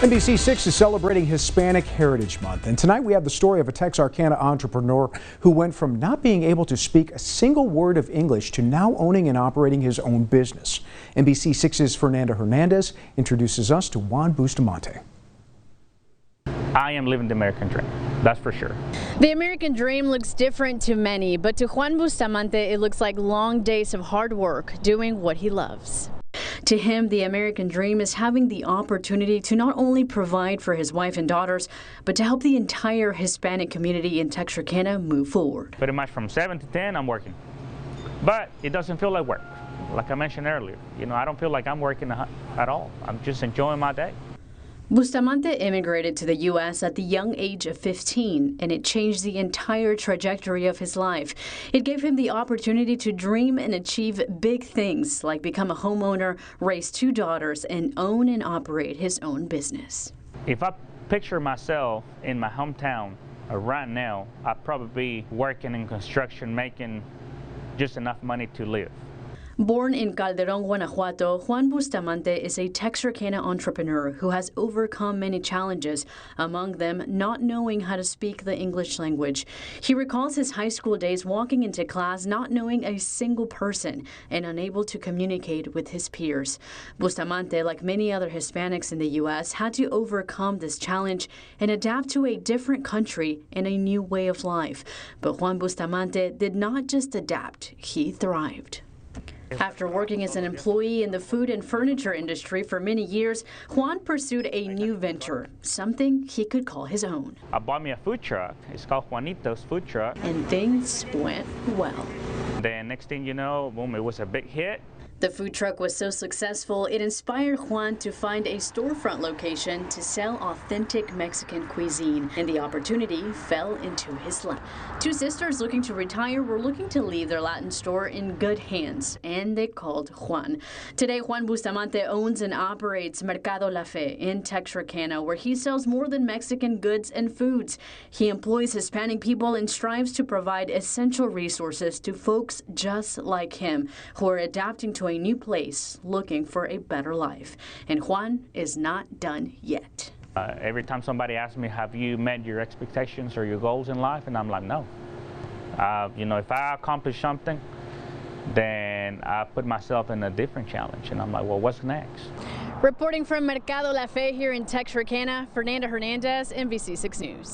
NBC6 is celebrating Hispanic Heritage Month, and tonight we have the story of a Texarkana entrepreneur who went from not being able to speak a single word of English to now owning and operating his own business. NBC6's Fernanda Hernandez introduces us to Juan Bustamante. I am living the American dream, that's for sure. The American dream looks different to many, but to Juan Bustamante it looks like long days of hard work doing what he loves. To him, the American dream is having the opportunity to not only provide for his wife and daughters, but to help the entire Hispanic community in Texarkana move forward. Pretty much from 7 to 10, I'm working. But it doesn't feel like work. Like I mentioned earlier, I don't feel like I'm working at all. I'm just enjoying my day. Bustamante immigrated to the U.S. at the young age of 15, and it changed the entire trajectory of his life. It gave him the opportunity to dream and achieve big things, like become a homeowner, raise 2 daughters, and own and operate his own business. If I picture myself in my hometown right now, I'd probably be working in construction, making just enough money to live. Born in Calderon, Guanajuato, Juan Bustamante is a Texarkana entrepreneur who has overcome many challenges, among them not knowing how to speak the English language. He recalls his high school days walking into class not knowing a single person and unable to communicate with his peers. Bustamante, like many other Hispanics in the U.S., had to overcome this challenge and adapt to a different country and a new way of life. But Juan Bustamante did not just adapt, he thrived. After working as an employee in the food and furniture industry for many years, Juan pursued a new venture, something he could call his own. I bought me a food truck. It's called Juanito's Food Truck. And things went well. Then next thing you know, boom, it was a big hit. The food truck was so successful, it inspired Juan to find a storefront location to sell authentic Mexican cuisine, and the opportunity fell into his lap. 2 sisters looking to retire were looking to leave their Latin store in good hands, and they called Juan. Today, Juan Bustamante owns and operates Mercado La Fe in Texarkana, where he sells more than Mexican goods and foods. He employs Hispanic people and strives to provide essential resources to folks just like him, who are adapting to a new place, looking for a better life. And Juan is not done yet. Every time somebody asks me, have you met your expectations or your goals in life? And I'm like, no. If I accomplish something, then I put myself in a different challenge. And I'm like, well, what's next? Reporting from Mercado La Fe here in Texarkana, Fernanda Hernandez, NBC6 News.